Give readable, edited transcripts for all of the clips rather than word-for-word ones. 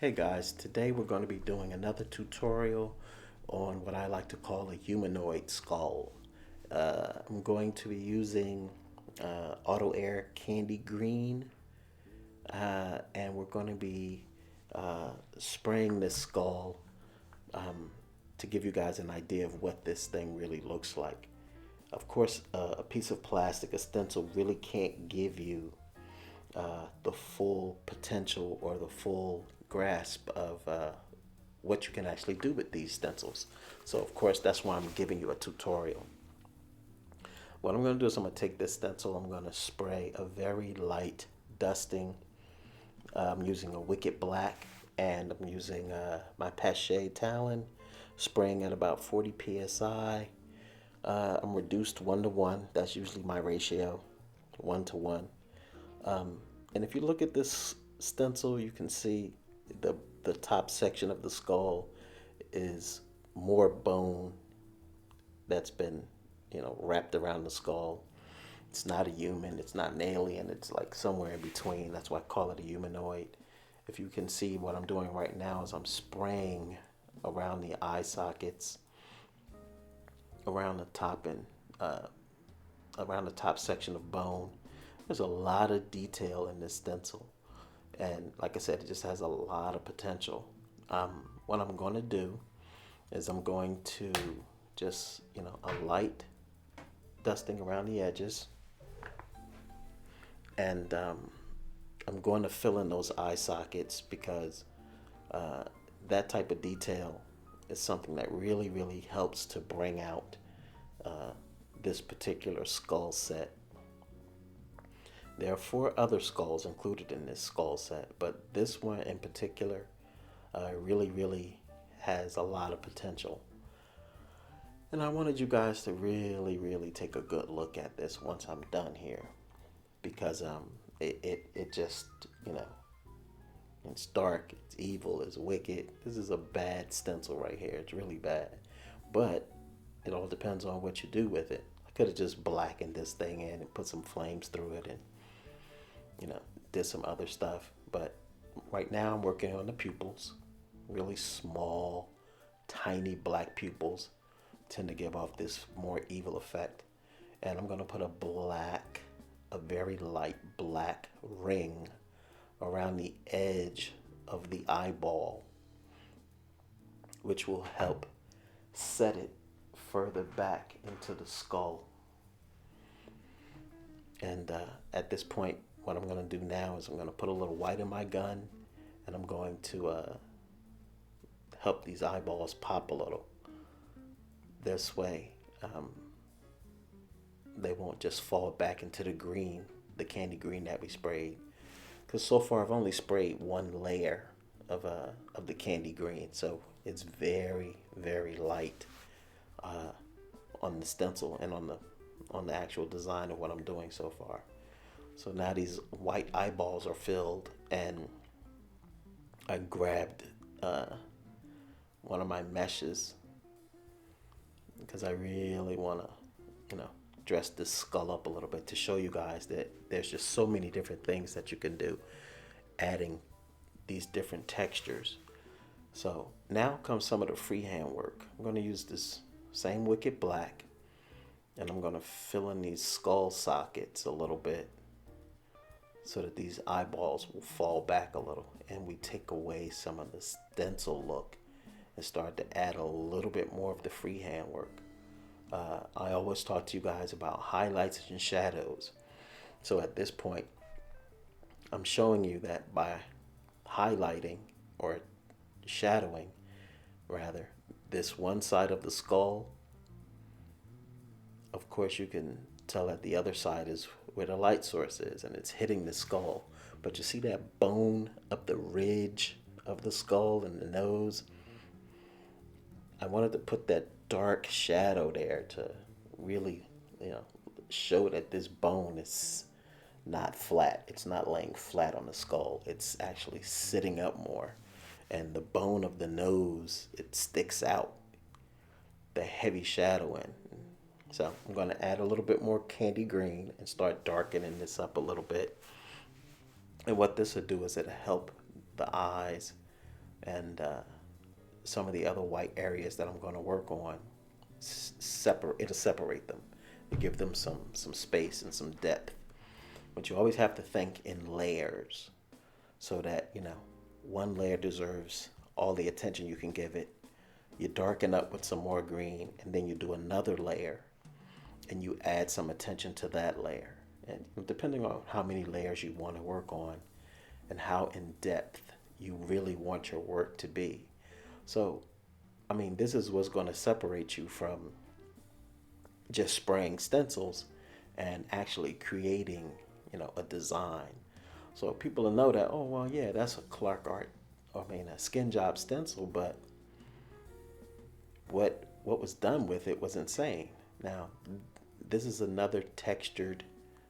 Hey guys, today we're going to be doing another tutorial on what I like to call a humanoid skull. I'm going to be using Auto Air Candy Green, and we're going to be spraying this skull to give you guys an idea of what this thing really looks like. Of course, a piece of plastic, a stencil, really can't give you the full potential or the full grasp of what you can actually do with these stencils. So of course that's why I'm giving you a tutorial. What I'm going to do is I'm going to take this stencil, I'm going to spray a very light dusting. I'm using a Wicked Black, and I'm using my Pache Talon, spraying at about 40 psi. I'm reduced 1 to 1. That's usually my ratio, 1 to 1. And if you look at this stencil, you can see the top section of the skull is more bone that's been, wrapped around the skull. It's not a human, it's not an alien, it's like somewhere in between. That's why I call it a humanoid. If you can see, what I'm doing right now is I'm spraying around the eye sockets, around the top and around the top section of bone. There's a lot of detail in this stencil, and like I said, it just has a lot of potential. What I'm going to do is I'm going to just, a light dusting around the edges, and I'm going to fill in those eye sockets because uh, that type of detail is something that really, really helps to bring out uh, this particular skull set. There are 4 other skulls included in this skull set, but this one in particular really, really has a lot of potential. And I wanted you guys to really, really take a good look at this once I'm done here, because it just, it's dark, it's evil, it's wicked. This is a bad stencil right here. It's really bad, but it all depends on what you do with it. I could have just blackened this thing in and put some flames through it and did some other stuff. But right now I'm working on the pupils. Really small, tiny black pupils tend to give off this more evil effect. And I'm going to put a very light black ring around the edge of the eyeball, which will help set it further back into the skull. And at this point, what I'm going to do now is I'm going to put a little white in my gun, and I'm going to help these eyeballs pop a little. This way, they won't just fall back into the green, the candy green that we sprayed. Because so far I've only sprayed 1 layer of the candy green, so it's very, very light on the stencil and on the actual design of what I'm doing so far. So now these white eyeballs are filled, and I grabbed one of my meshes because I really want to, dress this skull up a little bit to show you guys that there's just so many different things that you can do, adding these different textures. So now comes some of the freehand work. I'm going to use this same Wicked Black, and I'm going to fill in these skull sockets a little bit so that these eyeballs will fall back a little, and we take away some of the stencil look and start to add a little bit more of the freehand work. I always talk to you guys about highlights and shadows. So at this point, I'm showing you that by highlighting, or shadowing rather, this one side of the skull, of course you can tell that the other side is where the light source is, and it's hitting the skull. But you see that bone up the ridge of the skull and the nose? I wanted to put that dark shadow there to really, show that this bone is not flat. It's not laying flat on the skull. It's actually sitting up more. And the bone of the nose, it sticks out, the heavy shadowing. So I'm going to add a little bit more candy green and start darkening this up a little bit. And what this will do is it'll help the eyes and some of the other white areas that I'm going to work on, it'll separate them, to give them some space and some depth. But you always have to think in layers, so that one layer deserves all the attention you can give it. You darken up with some more green, and then you do another layer, and you add some attention to that layer. And depending on how many layers you want to work on and how in depth you really want your work to be. So, I mean, this is what's going to separate you from just spraying stencils and actually creating, a design. So people will know that, oh, well, yeah, that's a a Skinjob stencil, but what was done with it was insane. Now, this is another textured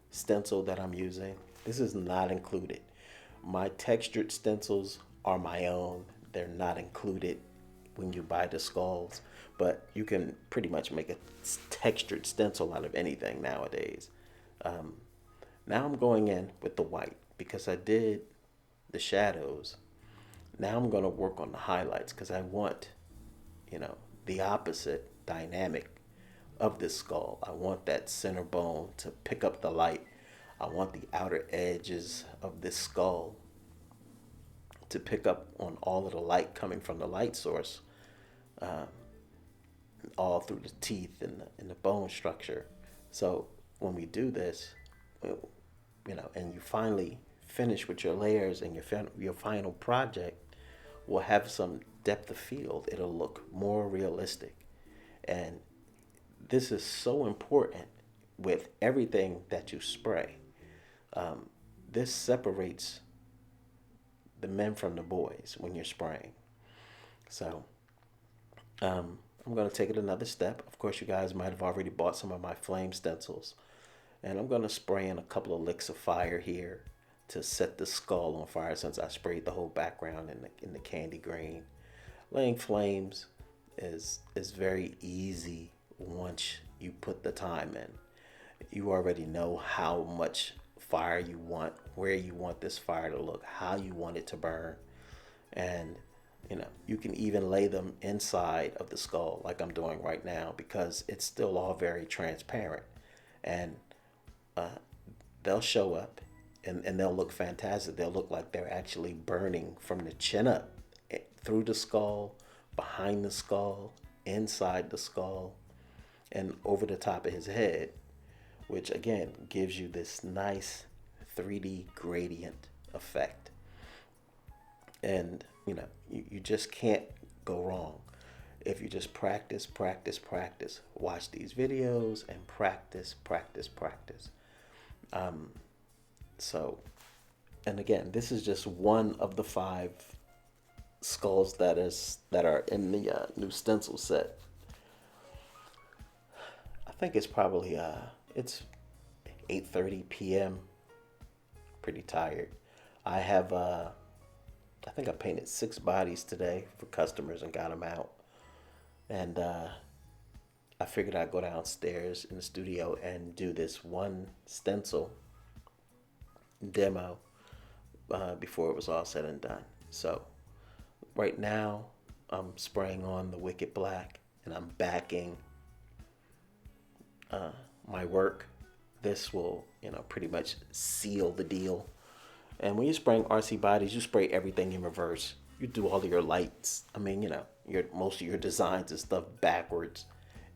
stencil that I'm using. This is not included. My textured stencils are my own. They're not included when you buy the skulls, but you can pretty much make a textured stencil out of anything nowadays. Now I'm going in with the white because I did the shadows. Now I'm going to work on the highlights because I want, the opposite dynamic of this skull. I want that center bone to pick up the light. I want the outer edges of this skull to pick up on all of the light coming from the light source, all through the teeth and the bone structure. So when we do this, and you finally finish with your layers and your final project will have some depth of field. It'll look more realistic. And this is so important with everything that you spray. This separates the men from the boys when you're spraying. So I'm going to take it another step. Of course, you guys might have already bought some of my flame stencils. And I'm going to spray in a couple of licks of fire here to set the skull on fire, since I sprayed the whole background in the candy green. Laying flames is very easy once you put the time in. You already know how much fire you want, where you want this fire to look, how you want it to burn. And you can even lay them inside of the skull like I'm doing right now, because it's still all very transparent. And they'll show up and they'll look fantastic. They'll look like they're actually burning from the chin up, through the skull, behind the skull, inside the skull, and over the top of his head, which again gives you this nice 3D gradient effect. And you just can't go wrong if you just practice, watch these videos and practice. And again, this is just one of the 5 skulls that are in the new stencil set. I think it's probably it's 8:30 p.m. Pretty tired. I have I think I painted 6 bodies today for customers and got them out. And I figured I'd go downstairs in the studio and do this one stencil demo before it was all said and done. So right now I'm spraying on the Wicked Black and I'm backing my work. This will, pretty much seal the deal. And when you're spraying RC bodies, you spray everything in reverse. You do all of your lights. I mean, most of your designs and stuff backwards.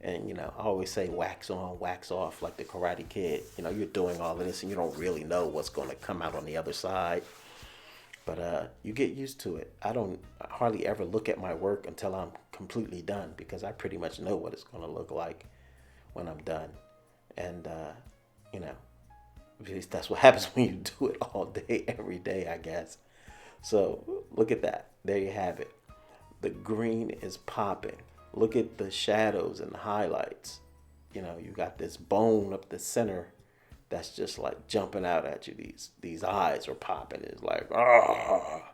And, I always say wax on, wax off, like the Karate Kid. You're doing all of this and you don't really know what's going to come out on the other side. But you get used to it. I hardly ever look at my work until I'm completely done, because I pretty much know what it's going to look like when I'm done. And, that's what happens when you do it all day, every day, I guess. So look at that. There you have it. The green is popping. Look at the shadows and the highlights. You got this bone up the center that's just like jumping out at you. These eyes are popping. It's like, ah.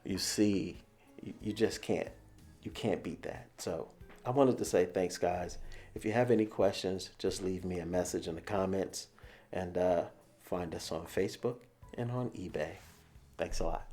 You see, you just can't. You can't beat that. So I wanted to say thanks, guys. If you have any questions, just leave me a message in the comments. And find us on Facebook and on eBay. Thanks a lot.